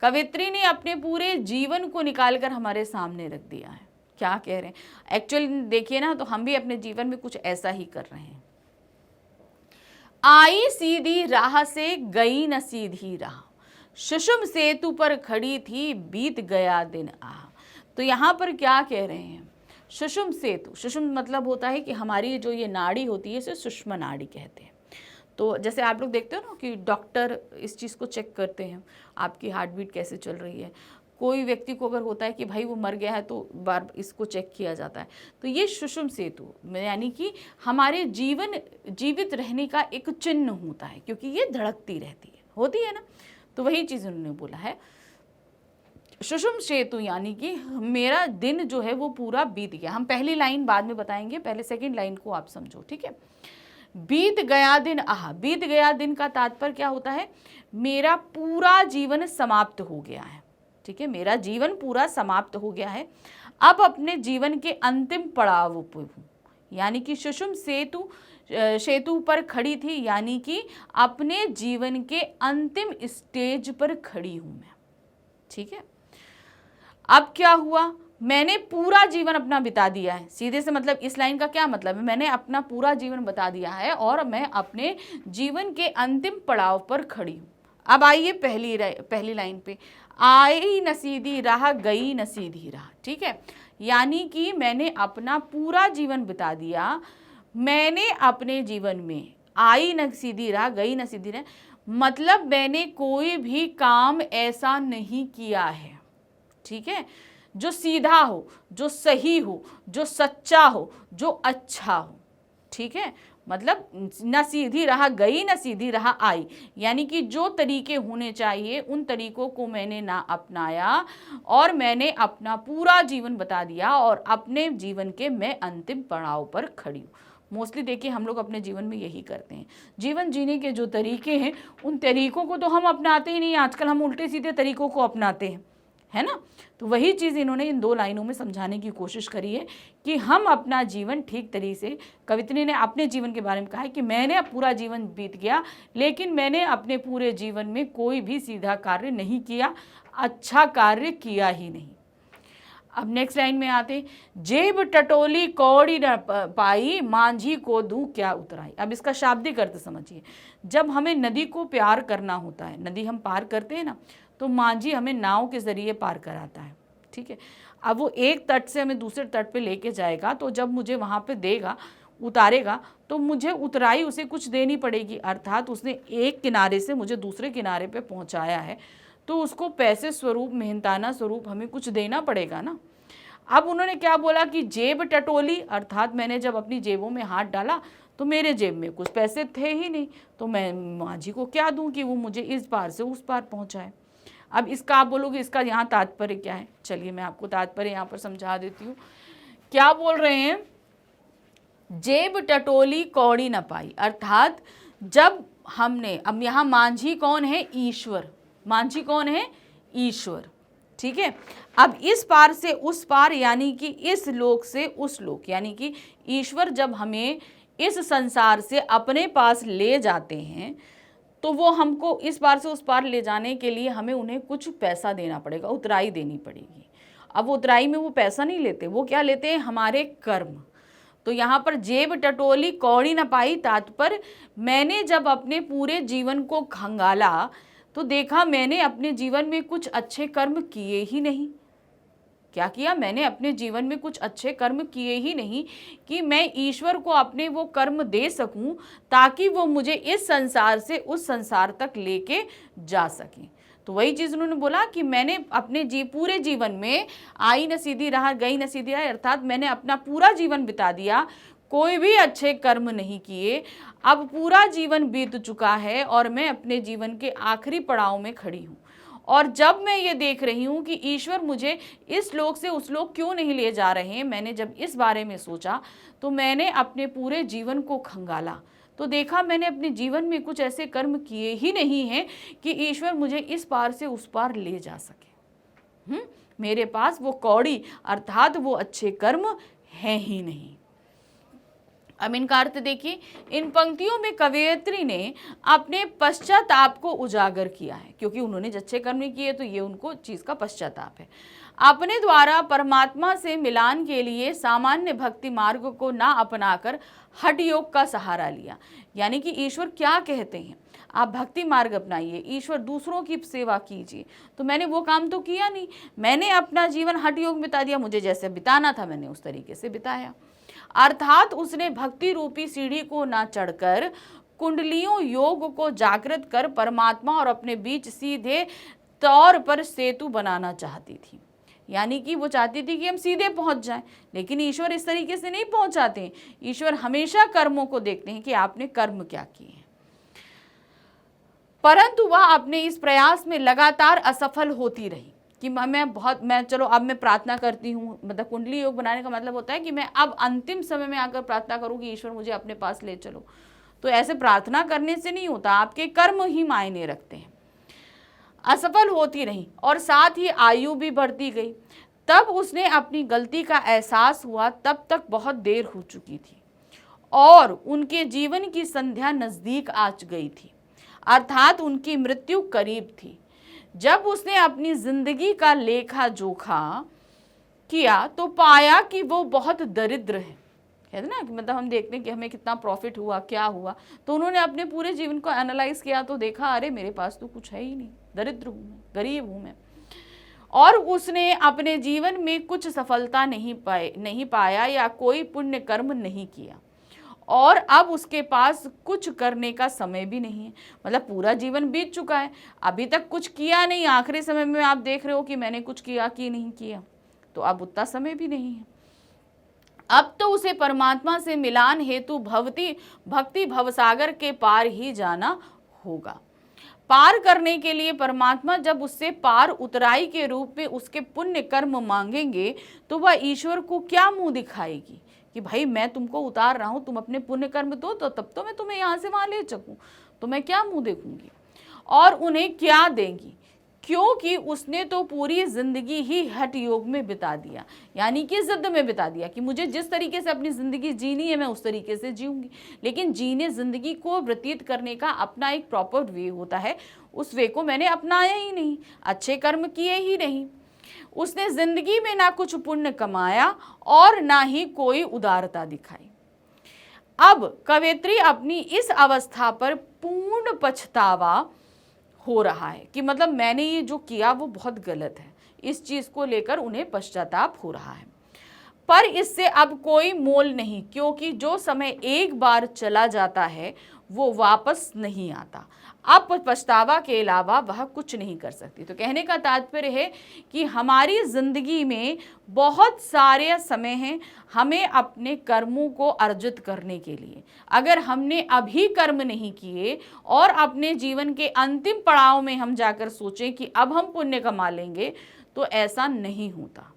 कवित्री ने अपने पूरे जीवन को निकालकर हमारे सामने रख दिया है। क्या कह रहे हैं एक्चुअली देखिए ना, तो हम भी अपने जीवन में कुछ ऐसा ही कर रहे हैं। आई सीधी राह से गई न सीधी राह, सुषुम सेतु पर खड़ी थी बीत गया दिन आह। तो यहाँ पर क्या कह रहे हैं, सुषुम सेतु, सुषुम मतलब होता है कि हमारी जो ये नाड़ी होती है इसे सुषुम्ना नाड़ी कहते हैं। तो जैसे आप लोग देखते हो ना कि डॉक्टर इस चीज़ को चेक करते हैं, आपकी हार्ट बीट कैसे चल रही है। कोई व्यक्ति को अगर होता है कि भाई वो मर गया है तो बार इसको चेक किया जाता है। तो ये सुषुम सेतु यानी कि हमारे जीवित रहने का एक चिन्ह होता है, क्योंकि ये धड़कती रहती है, होती है ना। तो वही चीज़ उन्होंने बोला है, सुषुम सेतु यानी कि मेरा दिन जो है वो पूरा बीत गया। हम पहली लाइन बाद में बताएंगे, पहले सेकंड लाइन को आप समझो, ठीक है। बीत गया दिन आह, बीत गया दिन का तात्पर्य क्या होता है, मेरा पूरा जीवन समाप्त हो गया है, ठीक है, मेरा जीवन पूरा समाप्त हो गया है। अब अपने जीवन के अंतिम पड़ाव पर हूँ, यानी कि सुषुम सेतु पर खड़ी थी, यानी कि अपने जीवन के अंतिम स्टेज पर खड़ी हूँ मैं, ठीक है। अब क्या हुआ, मैंने पूरा जीवन अपना बिता दिया है। सीधे से मतलब इस लाइन का क्या मतलब है, मैंने अपना पूरा जीवन बता दिया है और मैं अपने जीवन के अंतिम पड़ाव पर खड़ी हूँ। अब आइए पहली लाइन पे, आई न सीधी राह गई न सीधी राह, ठीक है, यानी कि मैंने अपना पूरा जीवन बिता दिया। मैंने अपने जीवन में आई न सीधी राह गई न सीधी राह, मतलब मैंने कोई भी काम ऐसा नहीं किया है, ठीक है, जो सीधा हो, जो सही हो, जो सच्चा हो, जो अच्छा हो, ठीक है। मतलब न सीधी राह गई न सीधी राह आई, यानी कि जो तरीके होने चाहिए उन तरीकों को मैंने ना अपनाया और मैंने अपना पूरा जीवन बता दिया और अपने जीवन के मैं अंतिम पड़ाव पर खड़ी हूँ। मोस्टली देखिए हम लोग अपने जीवन में यही करते हैं, जीवन जीने के जो तरीके हैं उन तरीकों को तो हम अपनाते ही नहीं, आजकल हम उल्टे सीधे तरीकों को अपनाते हैं, है ना। तो वही चीज़ इन्होंने इन 2 लाइनों में समझाने की कोशिश करी है कि हम अपना जीवन ठीक तरीके से, कवित्री ने अपने जीवन के बारे में कहा है कि मैंने पूरा जीवन बीत गया, लेकिन मैंने अपने पूरे जीवन में कोई भी सीधा कार्य नहीं किया, अच्छा कार्य किया ही नहीं। अब नेक्स्ट लाइन में आते, जेब टटोली कौड़ी न पाई, मांझी को दूं क्या उतराई। अब इसका शाब्दिक अर्थ समझिए, जब हमें नदी को पार करना होता है, नदी हम पार करते हैं ना, तो मांझी हमें नाव के ज़रिए पार कराता है, ठीक है। अब वो एक तट से हमें दूसरे तट पे लेके जाएगा, तो जब मुझे वहाँ पे देगा, उतारेगा, तो मुझे उतराई उसे कुछ देनी पड़ेगी, अर्थात उसने एक किनारे से मुझे दूसरे किनारे पे पहुँचाया है, तो उसको पैसे स्वरूप, मेहनताना स्वरूप हमें कुछ देना पड़ेगा ना। अब उन्होंने क्या बोला कि जेब टटोली, अर्थात मैंने जब अपनी जेबों में हाथ डाला तो मेरे जेब में कुछ पैसे थे ही नहीं, तो मैं मांझी को क्या दूं कि वो मुझे इस पार से उस पार पहुंचाए। अब इसका आप बोलोगे इसका यहाँ तात्पर्य क्या है, चलिए मैं आपको तात्पर्य यहाँ पर समझा देती हूँ। क्या बोल रहे हैं, जेब टटोली कौड़ी न पाई, अर्थात जब हमने, अब यहाँ मांझी कौन है, ईश्वर, मांझी कौन है, ईश्वर, ठीक है। अब इस पार से उस पार, यानी कि इस लोक से उस लोक, यानी कि ईश्वर जब हमें इस संसार से अपने पास ले जाते हैं तो वो हमको इस पार से उस पार ले जाने के लिए हमें उन्हें कुछ पैसा देना पड़ेगा, उतराई देनी पड़ेगी। अब उतराई में वो पैसा नहीं लेते, वो क्या लेते हैं, हमारे कर्म। तो यहाँ पर जेब टटोली कौड़ी न पाई, तात्पर्य मैंने जब अपने पूरे जीवन को खंगाला तो देखा मैंने अपने जीवन में कुछ अच्छे कर्म किए ही नहीं। क्या किया, मैंने अपने जीवन में कुछ अच्छे कर्म किए ही नहीं कि मैं ईश्वर को अपने वो कर्म दे सकूं ताकि वो मुझे इस संसार से उस संसार तक लेके जा सके। तो वही चीज़ उन्होंने बोला कि मैंने अपने पूरे जीवन में आई न सीधी राह गई न सीधी राह, अर्थात मैंने अपना पूरा जीवन बिता दिया, कोई भी अच्छे कर्म नहीं किए। अब पूरा जीवन बीत चुका है और मैं अपने जीवन के आखिरी पड़ाव में खड़ी हूँ, और जब मैं ये देख रही हूँ कि ईश्वर मुझे इस लोक से उस लोक क्यों नहीं ले जा रहे हैं, मैंने जब इस बारे में सोचा तो मैंने अपने पूरे जीवन को खंगाला। तो देखा मैंने अपने जीवन में कुछ ऐसे कर्म किए ही नहीं हैं कि ईश्वर मुझे इस पार से उस पार ले जा सके। मेरे पास वो कौड़ी अर्थात वो अच्छे कर्म हैं ही नहीं। अब इनका अर्थ देखिए, इन पंक्तियों में कवयित्री ने अपने पश्चाताप को उजागर किया है, क्योंकि उन्होंने अच्छे कर्म नहीं किए तो ये उनको चीज का पश्चाताप है। अपने द्वारा परमात्मा से मिलान के लिए सामान्य भक्ति मार्ग को ना अपनाकर हठ योग का सहारा लिया। यानी कि ईश्वर क्या कहते हैं, आप भक्ति मार्ग अपनाइए, ईश्वर दूसरों की सेवा कीजिए। तो मैंने वो काम तो किया नहीं, मैंने अपना जीवन हठ योग बिता दिया, मुझे जैसे बिताना था मैंने उस तरीके से बिताया। अर्थात उसने भक्ति रूपी सीढ़ी को ना चढ़कर कुंडलियों योग को जागृत कर परमात्मा और अपने बीच सीधे तौर पर सेतु बनाना चाहती थी। यानी कि वो चाहती थी कि हम सीधे पहुंच जाएं, लेकिन ईश्वर इस तरीके से नहीं पहुंचाते। ईश्वर हमेशा कर्मों को देखते हैं कि आपने कर्म क्या किए हैं। परंतु वह अपने इस प्रयास में लगातार असफल होती रही कि मैं चलो अब मैं प्रार्थना करती हूँ, मतलब कुंडली योग बनाने का मतलब होता है कि मैं अब अंतिम समय में आकर प्रार्थना करूँ कि ईश्वर मुझे अपने पास ले चलो। तो ऐसे प्रार्थना करने से नहीं होता, आपके कर्म ही मायने रखते हैं। असफल होती रही और साथ ही आयु भी बढ़ती गई। तब उसने अपनी गलती का एहसास हुआ, तब तक बहुत देर हो चुकी थी और उनके जीवन की संध्या नजदीक आ गई थी, अर्थात उनकी मृत्यु करीब थी। जब उसने अपनी जिंदगी का लेखा जोखा किया तो पाया कि वो बहुत दरिद्र है ना, कि मतलब हम देखते हैं कि हमें कितना प्रॉफिट हुआ, क्या हुआ। तो उन्होंने अपने पूरे जीवन को एनालाइज किया तो देखा अरे मेरे पास तो कुछ है ही नहीं, दरिद्र हूँ मैं, गरीब हूँ मैं। और उसने अपने जीवन में कुछ सफलता नहीं पाया या कोई पुण्य कर्म नहीं किया और अब उसके पास कुछ करने का समय भी नहीं है। मतलब पूरा जीवन बीत चुका है, अभी तक कुछ किया नहीं, आखिरी समय में आप देख रहे हो कि मैंने कुछ किया कि नहीं किया, तो अब उतना समय भी नहीं है। अब तो उसे परमात्मा से मिलान हेतु भक्ति भवसागर के पार ही जाना होगा। पार करने के लिए परमात्मा जब उससे पार उतराई के रूप में उसके पुण्य कर्म मांगेंगे तो वह ईश्वर को क्या मुंह दिखाएगी कि भाई मैं तुमको उतार रहा हूं, तुम अपने पुण्य कर्म दो तो तब तो मैं तुम्हें यहां से वहां ले सकूं, तो मैं क्या मुंह देखूंगी और उन्हें क्या देंगी, क्योंकि उसने तो पूरी जिंदगी ही हठ योग में बिता दिया, यानी कि जिद में बिता दिया कि मुझे जिस तरीके से अपनी जिंदगी जीनी है मैं उस तरीके से जीऊंगी। लेकिन जीने जिंदगी को व्यतीत करने का अपना एक प्रॉपर वे होता है, उस वे को मैंने अपनाया ही नहीं, अच्छे कर्म किए ही नहीं। उसने जिंदगी में ना कुछ पुण्य कमाया और ना ही कोई उदारता दिखाई। अब कवयित्री अपनी इस अवस्था पर पूर्ण पछतावा हो रहा है कि मतलब मैंने ये जो किया वो बहुत गलत है, इस चीज को लेकर उन्हें पश्चाताप हो रहा है। पर इससे अब कोई मोल नहीं, क्योंकि जो समय एक बार चला जाता है वो वापस नहीं आता। अब पछतावा के अलावा वह कुछ नहीं कर सकती। तो कहने का तात्पर्य है कि हमारी जिंदगी में बहुत सारे समय हैं हमें अपने कर्मों को अर्जित करने के लिए। अगर हमने अभी कर्म नहीं किए और अपने जीवन के अंतिम पड़ाव में हम जाकर सोचें कि अब हम पुण्य कमा लेंगे, तो ऐसा नहीं होता।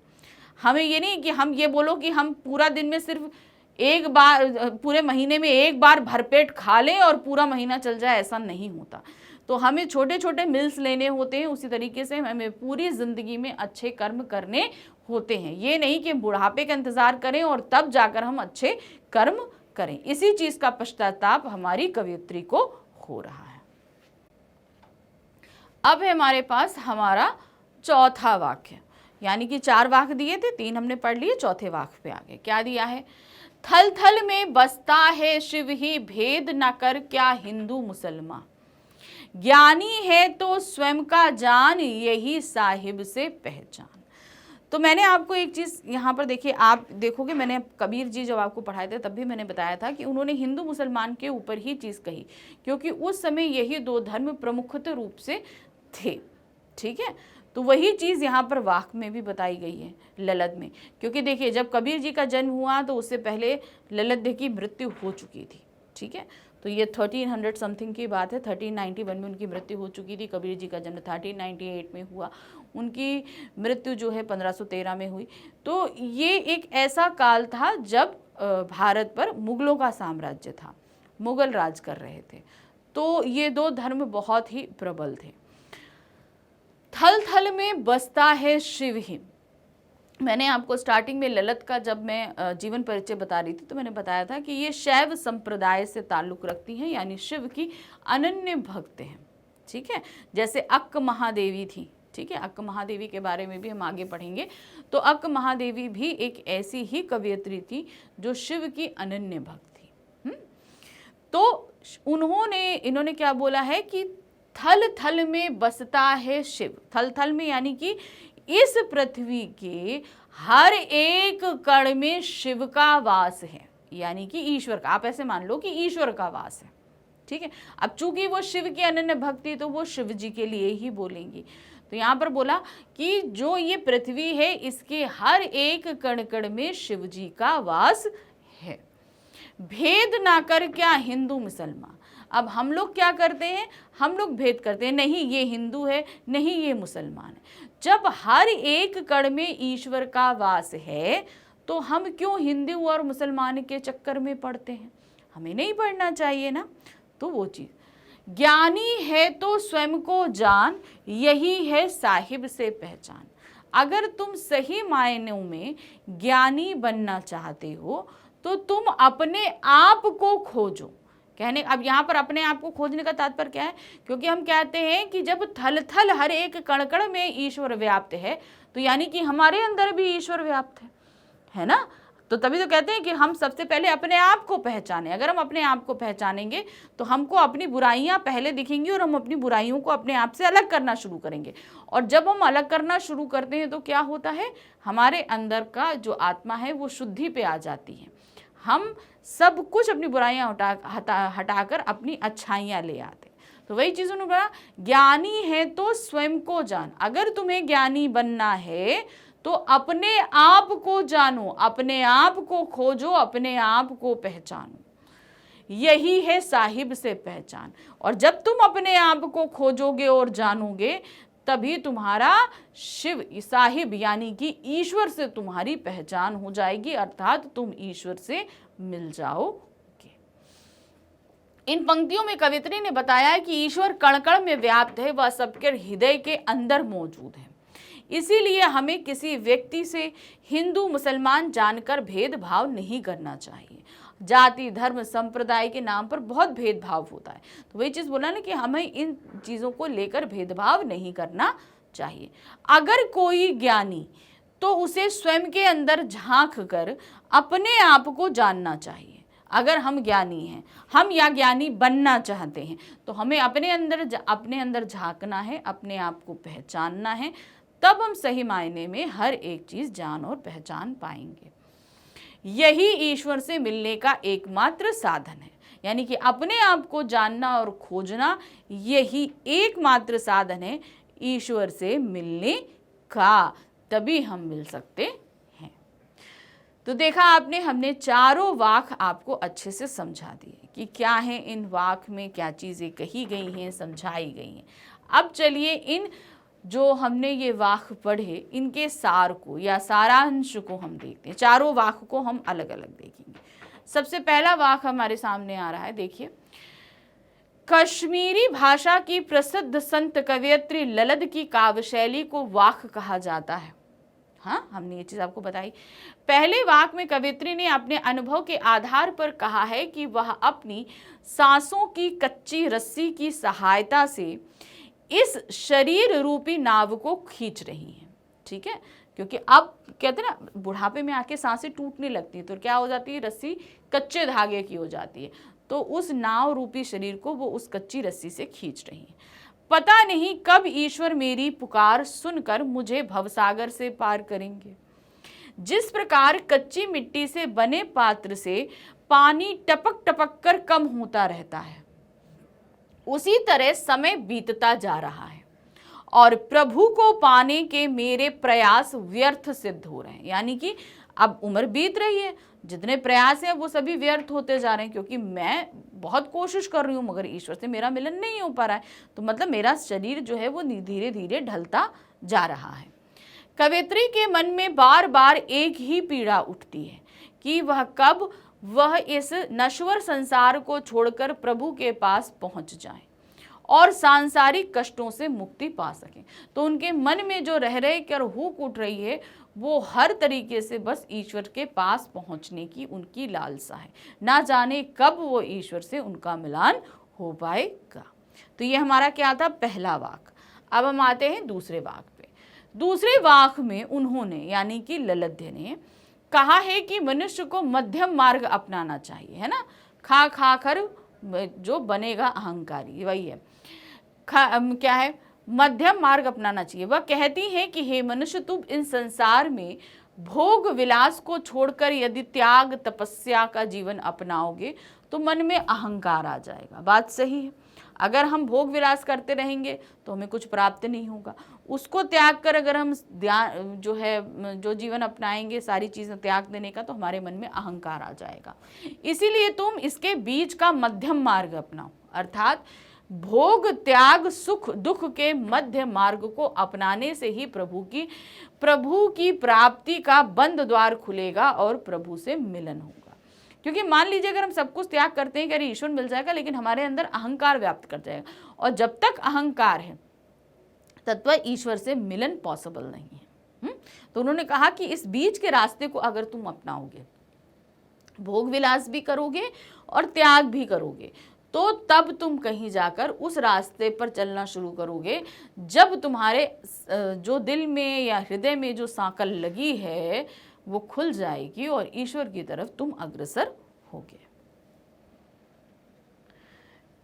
हमें ये नहीं कि हम ये बोलो कि हम पूरा दिन में सिर्फ एक बार, पूरे महीने में एक बार भरपेट खा लें और पूरा महीना चल जाए, ऐसा नहीं होता। तो हमें छोटे छोटे मिल्स लेने होते हैं, उसी तरीके से हमें पूरी जिंदगी में अच्छे कर्म करने होते हैं। ये नहीं कि बुढ़ापे का इंतजार करें और तब जाकर हम अच्छे कर्म करें। इसी चीज का पश्चाताप हमारी कवयित्री को हो रहा है। अब है हमारे पास हमारा चौथा वाक्य, यानी कि 4 वाक्य दिए थे, 3 हमने पढ़ लिए, चौथे वाक्य पे आगे क्या दिया है। थल थल में बसता है शिव ही, भेद न कर क्या हिंदू मुसलमान, ज्ञानी है तो स्वयं का जान, यही साहिब से पहचान। तो मैंने आपको एक चीज यहाँ पर देखिए, आप देखोगे मैंने कबीर जी जब आपको पढ़ाए थे तब भी मैंने बताया था कि उन्होंने हिंदू मुसलमान के ऊपर ही चीज कही, क्योंकि उस समय यही 2 धर्म प्रमुखत रूप से थे। ठीक है, तो वही चीज़ यहाँ पर वाक्य में भी बताई गई है ललद में। क्योंकि देखिए जब कबीर जी का जन्म हुआ तो उससे पहले ललद की मृत्यु हो चुकी थी। ठीक है, तो ये 1300 समथिंग की बात है, 1391 में उनकी मृत्यु हो चुकी थी। कबीर जी का जन्म 1398 में हुआ, उनकी मृत्यु जो है 1513 में हुई। तो ये एक ऐसा काल था जब भारत पर मुगलों का साम्राज्य था मुगल राज कर रहे थे। तो ये दो धर्म बहुत ही प्रबल थे। थल थल में बसता है शिव ही। मैंने आपको स्टार्टिंग में ललित का जब मैं जीवन परिचय बता रही थी तो मैंने बताया था कि ये शैव संप्रदाय से ताल्लुक रखती हैं, यानी शिव की अनन्य भक्त हैं। ठीक है, जैसे अक्क महादेवी थी। ठीक है, अक्क महादेवी के बारे में भी हम आगे पढ़ेंगे। तो अक्क महादेवी भी एक ऐसी ही कवयित्री थी जो शिव की अनन्य भक्त थी। तो इन्होंने क्या बोला है कि थल थल में बसता है शिव। थल थल में यानी कि इस पृथ्वी के हर एक कण में शिव का वास है, यानी कि ईश्वर का, आप ऐसे मान लो कि ईश्वर का वास है। ठीक है, अब चूंकि वो शिव की अनन्य भक्ति तो वो शिव जी के लिए ही बोलेंगी। तो यहाँ पर बोला कि जो ये पृथ्वी है इसके हर एक कण कण में शिव जी का वास है। भेद ना कर क्या हिंदू मुसलमान। अब हम लोग क्या करते हैं, हम लोग भेद करते हैं, नहीं ये हिंदू है, नहीं ये मुसलमान है। जब हर एक कण में ईश्वर का वास है तो हम क्यों हिंदू और मुसलमान के चक्कर में पड़ते हैं, हमें नहीं पढ़ना चाहिए ना। तो वो चीज, ज्ञानी है तो स्वयं को जान, यही है साहिब से पहचान। अगर तुम सही मायनों में ज्ञानी बनना चाहते हो तो तुम अपने आप को खोजो। कहने, अब यहाँ पर अपने आप को खोजने का तात्पर्य क्या है, क्योंकि हम कहते हैं कि जब थल थल हर एक कण कण में ईश्वर व्याप्त है तो यानी कि हमारे अंदर भी ईश्वर व्याप्त है ना। तो तभी तो कहते हैं कि हम सबसे पहले अपने आप को पहचानें। अगर हम अपने आप को पहचानेंगे तो हमको अपनी बुराइयां पहले दिखेंगी और हम अपनी बुराइयों को अपने आप से अलग करना शुरू करेंगे। और जब हम अलग करना शुरू करते हैं तो क्या होता है, हमारे अंदर का जो आत्मा है वो शुद्धि पे आ जाती है। हम सब कुछ अपनी बुराइयां हटाकर अपनी अच्छाइयां ले आते। तो वही चीज उन्होंने बोला, ज्ञानी है तो स्वयं को जान। अगर तुम्हें ज्ञानी बनना है तो अपने आप को जानो, अपने आप को खोजो, अपने आप को पहचानो, यही है साहिब से पहचान। और जब तुम अपने आप को खोजोगे और जानोगे तभी तुम्हारा शिव साहिब यानी कि ईश्वर से तुम्हारी पहचान हो जाएगी, अर्थात तुम ईश्वर से मिल जाओगे। इन पंक्तियों में कवित्री ने बताया है कि ईश्वर कण कण में व्याप्त है, वह सबके हृदय के अंदर मौजूद है। इसीलिए हमें किसी व्यक्ति से हिंदू मुसलमान जानकर भेदभाव नहीं करना चाहिए। जाति धर्म संप्रदाय के नाम पर बहुत भेदभाव होता है। तो वही चीज़ बोला ना कि हमें इन चीज़ों को लेकर भेदभाव नहीं करना चाहिए। अगर कोई ज्ञानी तो उसे स्वयं के अंदर झांक कर अपने आप को जानना चाहिए। अगर हम ज्ञानी हैं, हम या ज्ञानी बनना चाहते हैं तो हमें अपने अंदर झांकना है, अपने आप को पहचानना है, तब हम सही मायने में हर एक चीज़ जान और पहचान पाएंगे। यही ईश्वर से मिलने का एकमात्र साधन है, यानी कि अपने आप को जानना और खोजना यही एकमात्र साधन है ईश्वर से मिलने का, तभी हम मिल सकते हैं। तो देखा आपने, हमने चारों वाक आपको अच्छे से समझा दिए कि क्या है इन वाक में, क्या चीज़ें कही गई हैं, समझाई गई हैं। अब चलिए इन जो हमने ये वाक पढ़े इनके सार को या सारांश को हम देखते हैं। चारों वाक को हम अलग अलग देखेंगे। सबसे पहला वाक हमारे सामने आ रहा है, देखिए। कश्मीरी भाषा की प्रसिद्ध संत कवयित्री ललित की काव्य शैली को वाक कहा जाता है। हाँ, हमने ये चीज आपको बताई। पहले वाक में कवयित्री ने अपने अनुभव के आधार पर कहा है कि वह अपनी सांसों की कच्ची रस्सी की सहायता से इस शरीर रूपी नाव को खींच रही हैं। ठीक है, क्योंकि अब कहते हैं ना बुढ़ापे में आके सांसें टूटने लगती है तो क्या हो जाती है, रस्सी कच्चे धागे की हो जाती है। तो उस नाव रूपी शरीर को वो उस कच्ची रस्सी से खींच रही हैं। पता नहीं कब ईश्वर मेरी पुकार सुनकर मुझे भवसागर से पार करेंगे। जिस प्रकार कच्ची मिट्टी से बने पात्र से पानी टपक टपक कर कम होता रहता है, उसी तरह समय बीतता जा रहा है और प्रभु को पाने के मेरे प्रयास व्यर्थ सिद्ध हो रहे हैं। यानी कि अब उम्र बीत रही है, जितने प्रयास हैं वो सभी व्यर्थ होते जा रहे हैं, क्योंकि मैं बहुत कोशिश कर रही हूँ मगर ईश्वर से मेरा मिलन नहीं हो पा रहा है। तो मतलब मेरा शरीर जो है वो धीरे धीरे ढलता जा रहा है। कवयित्री के मन में बार बार एक ही पीड़ा उठती है कि वह कब वह इस नश्वर संसार को छोड़कर प्रभु के पास पहुंच जाएं और सांसारिक कष्टों से मुक्ति पा सकें। तो उनके मन में जो रह रहे कर हुक उठ रही है, वो हर तरीके से बस ईश्वर के पास पहुंचने की उनकी लालसा है। ना जाने कब वो ईश्वर से उनका मिलान हो पाएगा। तो ये हमारा क्या था, पहला वाक। अब हम आते हैं दूसरे वाक पे। दूसरे वाक में उन्होंने यानी कि ललध्य ने कहा है कि मनुष्य को मध्यम मार्ग अपनाना चाहिए, है ना। खा खा कर जो बनेगा अहंकारी, वही है। क्या है, मध्यम मार्ग अपनाना चाहिए। वह कहती है कि हे मनुष्य, तुम इन संसार में भोग विलास को छोड़कर यदि त्याग तपस्या का जीवन अपनाओगे तो मन में अहंकार आ जाएगा। बात सही है। अगर हम भोग विलास करते रहेंगे तो हमें कुछ प्राप्त नहीं होगा। उसको त्याग कर अगर हम जो जीवन अपनाएंगे, सारी चीज़ें त्याग देने का, तो हमारे मन में अहंकार आ जाएगा। इसीलिए तुम इसके बीच का मध्यम मार्ग अपनाओ, अर्थात भोग त्याग सुख दुख के मध्य मार्ग को अपनाने से ही प्रभु की प्राप्ति का बंद द्वार खुलेगा और प्रभु से मिलन होगा। क्योंकि मान लीजिए अगर हम सब कुछ त्याग करते हैं कि अरे ईश्वर मिल जाएगा, लेकिन हमारे अंदर अहंकार व्याप्त कर जाएगा, और जब तक अहंकार है तब तक ईश्वर से मिलन पॉसिबल नहीं है। तो उन्होंने कहा कि इस बीच के रास्ते को अगर तुम अपनाओगे, भोग विलास भी करोगे और त्याग भी करोगे, तो तब तुम कहीं जाकर उस रास्ते पर चलना शुरू करोगे जब तुम्हारे जो दिल में या हृदय में जो सांकल लगी है वो खुल जाएगी और ईश्वर की तरफ तुम अग्रसर होगे।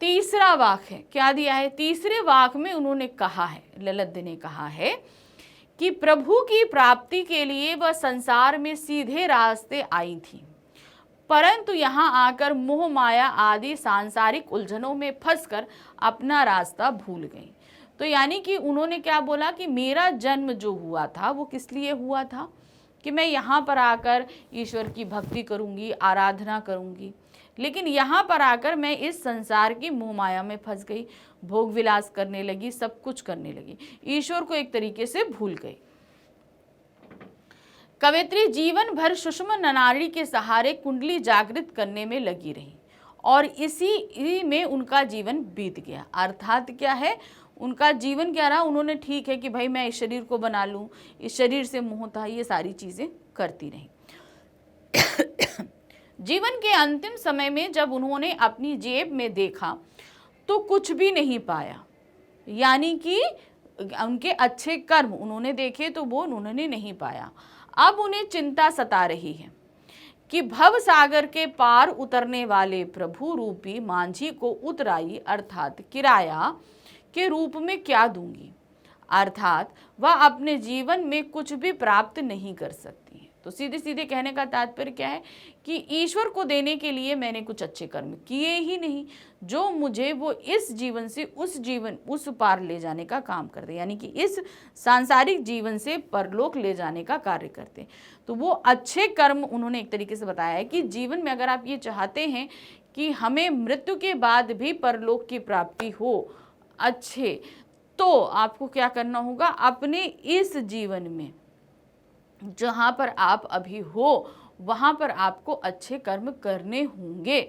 तीसरा वाक है, क्या दिया है, तीसरे वाक में उन्होंने कहा है, ललध्य ने कहा है कि प्रभु की प्राप्ति के लिए वह संसार में सीधे रास्ते आई थी, परंतु यहाँ आकर मोह माया आदि सांसारिक उलझनों में फंसकर अपना रास्ता भूल गई। तो यानी कि उन्होंने क्या बोला कि मेरा जन्म जो हुआ था वो किस लिए हुआ था, कि मैं यहाँ पर आकर ईश्वर की भक्ति करूँगी, आराधना करूँगी, लेकिन यहाँ पर आकर मैं इस संसार की मोह माया में फंस गई, भोग विलास करने लगी, सब कुछ करने लगी, ईश्वर को एक तरीके से भूल गई। कवित्री जीवन भर सुषमा नाड़ी के सहारे कुंडली जागृत करने में लगी रही और इसी में उनका जीवन बीत गया। अर्थात क्या है, उनका जीवन क्या रहा, उन्होंने ठीक है कि भाई मैं इस शरीर को बना लूं, इस शरीर से मोह था, ये सारी चीजें करती रही। जीवन के अंतिम समय में जब उन्होंने अपनी जेब में देखा तो कुछ भी नहीं पाया, यानी कि उनके अच्छे कर्म उन्होंने देखे तो वो उन्होंने नहीं पाया। अब उन्हें चिंता सता रही है कि भव सागर के पार उतरने वाले प्रभु रूपी मांझी को उतराई अर्थात किराया के रूप में क्या दूंगी, अर्थात वह अपने जीवन में कुछ भी प्राप्त नहीं कर सकती है। तो सीधे सीधे कहने का तात्पर्य क्या है कि ईश्वर को देने के लिए मैंने कुछ अच्छे कर्म किए ही नहीं जो मुझे वो इस जीवन से उस पार ले जाने का काम करते, यानी कि इस सांसारिक जीवन से परलोक ले जाने का कार्य करते। तो वो अच्छे कर्म उन्होंने एक तरीके से बताया है कि जीवन में अगर आप ये चाहते हैं कि हमें मृत्यु के बाद भी परलोक की प्राप्ति हो अच्छे, तो आपको क्या करना होगा, अपने इस जीवन में जहाँ पर आप अभी हो वहाँ पर आपको अच्छे कर्म करने होंगे,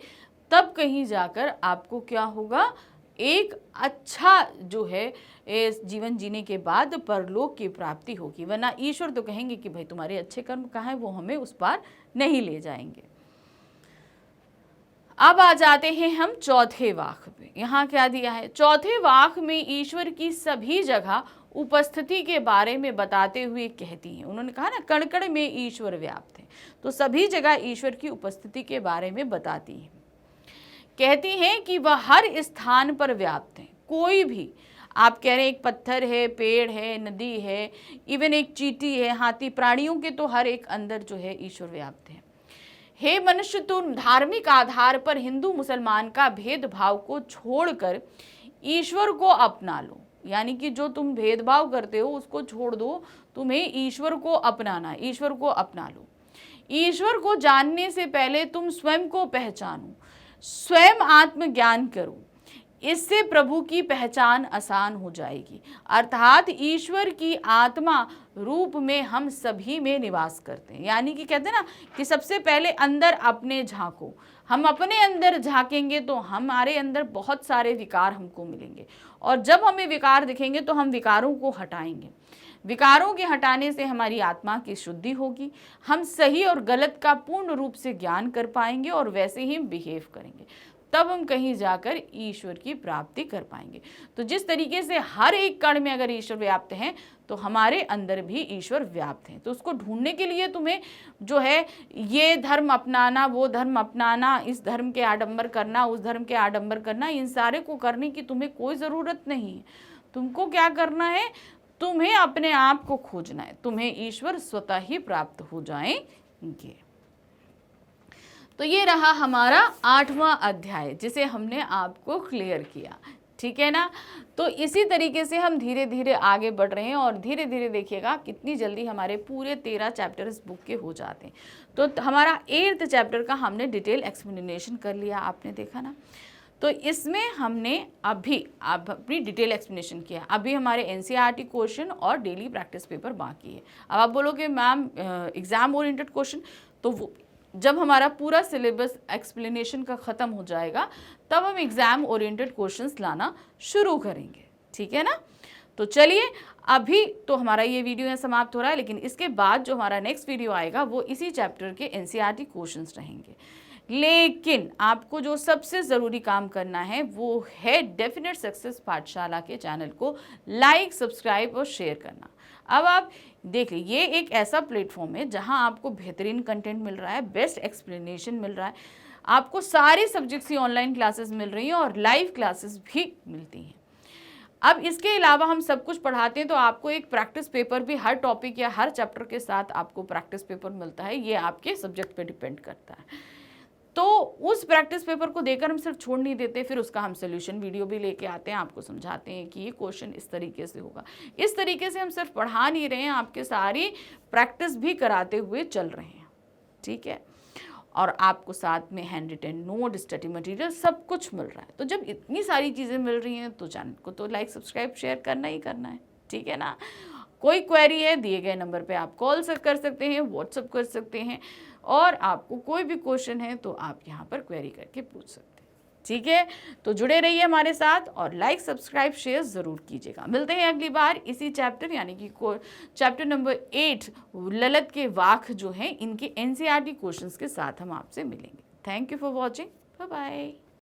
तब कहीं जाकर आपको क्या होगा, एक अच्छा जो है इस जीवन जीने के बाद परलोक की प्राप्ति होगी। वरना ईश्वर तो कहेंगे कि भाई तुम्हारे अच्छे कर्म कहाँ हैं, वो हमें उस पार नहीं ले जाएंगे। अब आ जाते हैं हम चौथे वाक पे। यहाँ क्या दिया है, चौथे वाक में ईश्वर की सभी जगह उपस्थिति के बारे में बताते हुए कहती हैं, उन्होंने कहा ना कण कण में ईश्वर व्याप्त है, तो सभी जगह ईश्वर की उपस्थिति के बारे में बताती हैं। कहती हैं कि वह हर स्थान पर व्याप्त है। कोई भी आप कह रहे हैं एक पत्थर है, पेड़ है, नदी है, इवन एक चींटी है, हाथी, प्राणियों के तो हर एक अंदर जो है ईश्वर व्याप्त है। हे मनुष्य, तुम धार्मिक आधार पर हिंदू मुसलमान का भेदभाव को छोड़कर ईश्वर को अपना लो, यानी कि जो तुम भेदभाव करते हो उसको छोड़ दो, तुम्हें ईश्वर को अपनाना, ईश्वर को अपना लो। ईश्वर को जानने से पहले तुम स्वयं को पहचानो, स्वयं आत्मज्ञान करो। इससे प्रभु की पहचान आसान हो जाएगी। अर्थात ईश्वर की आत्मा रूप में हम सभी में निवास करते हैं। यानी कि कहते हैं ना कि सबसे पहले अंदर अपने झांको। हम अपने अंदर झांकेंगे तो हमारे अंदर बहुत सारे विकार हमको मिलेंगे, और जब हमें विकार दिखेंगे तो हम विकारों को हटाएंगे। विकारों के हटाने से हमारी आत्मा की शुद्धि होगी, हम सही और गलत का पूर्ण रूप से ज्ञान कर पाएंगे और वैसे ही बिहेव करेंगे। तब हम कहीं जाकर ईश्वर की प्राप्ति कर पाएंगे। तो जिस तरीके से हर एक कण में अगर ईश्वर व्याप्त हैं तो हमारे अंदर भी ईश्वर व्याप्त हैं। तो उसको ढूंढने के लिए तुम्हें जो है ये धर्म अपनाना, वो धर्म अपनाना, इस धर्म के आडंबर करना, उस धर्म के आडंबर करना, इन सारे को करने की तुम्हें कोई ज़रूरत नहीं है। तुमको क्या करना है, तुम्हें अपने आप को खोजना है, तुम्हें ईश्वर स्वतः ही प्राप्त हो जाएंगे। तो ये रहा हमारा 8वां अध्याय जिसे हमने आपको क्लियर किया, ठीक है ना। तो इसी तरीके से हम धीरे धीरे आगे बढ़ रहे हैं और धीरे धीरे देखिएगा कितनी जल्दी हमारे पूरे 13 चैप्टर इस बुक के हो जाते हैं। तो हमारा 8th चैप्टर का हमने डिटेल एक्सप्लेनेशन कर लिया, आपने देखा ना। तो इसमें हमने अभी अपनी डिटेल एक्सप्लेनेशन किया। अभी हमारे एनसीईआरटी क्वेश्चन और डेली प्रैक्टिस पेपर बाकी है। अब आप बोलोगे मैम एग्जाम ओरिएंटेड क्वेश्चन, तो वो जब हमारा पूरा सिलेबस एक्सप्लेनेशन का ख़त्म हो जाएगा तब हम एग्ज़ाम ओरिएंटेड क्वेश्चंस लाना शुरू करेंगे, ठीक है ना। तो चलिए, अभी तो हमारा ये वीडियो यहाँ समाप्त हो रहा है, लेकिन इसके बाद जो हमारा नेक्स्ट वीडियो आएगा वो इसी चैप्टर के एनसीईआरटी क्वेश्चंस रहेंगे। लेकिन आपको जो सबसे ज़रूरी काम करना है वो है डेफिनेट सक्सेस पाठशाला के चैनल को लाइक, सब्सक्राइब और शेयर करना। अब आप देख लीजिए, ये एक ऐसा प्लेटफॉर्म है जहां आपको बेहतरीन कंटेंट मिल रहा है, बेस्ट एक्सप्लेनेशन मिल रहा है, आपको सारी सब्जेक्ट्स की ऑनलाइन क्लासेस मिल रही हैं और लाइव क्लासेस भी मिलती हैं। अब इसके अलावा हम सब कुछ पढ़ाते हैं तो आपको एक प्रैक्टिस पेपर भी हर टॉपिक या हर चैप्टर के साथ आपको प्रैक्टिस पेपर मिलता है। ये आपके सब्जेक्ट पे डिपेंड करता है। तो उस प्रैक्टिस पेपर को देकर हम सिर्फ छोड़ नहीं देते, फिर उसका हम सोल्यूशन वीडियो भी लेके आते हैं, आपको समझाते हैं कि ये क्वेश्चन इस तरीके से होगा। इस तरीके से हम सिर्फ पढ़ा नहीं रहे हैं, आपके सारी प्रैक्टिस भी कराते हुए चल रहे हैं, ठीक है। और आपको साथ में hand written note, study material सब कुछ मिल रहा है। तो जब इतनी सारी चीज़ें मिल रही हैं तो चैनल को तो लाइक, सब्सक्राइब, शेयर करना ही करना है, ठीक है ना। कोई क्वेरी है, दिए गए नंबर पे आप कॉल कर सकते हैं, व्हाट्सअप कर सकते हैं, और आपको कोई भी क्वेश्चन है तो आप यहाँ पर क्वेरी करके पूछ सकते हैं, ठीक है। तो जुड़े रहिए हमारे साथ और लाइक, सब्सक्राइब, शेयर ज़रूर कीजिएगा। मिलते हैं अगली बार इसी चैप्टर यानी कि चैप्टर नंबर 8 ललित के वाक्य जो हैं इनके एनसीईआरटी क्वेश्चंस के साथ हम आपसे मिलेंगे। Thank you for watching, bye bye.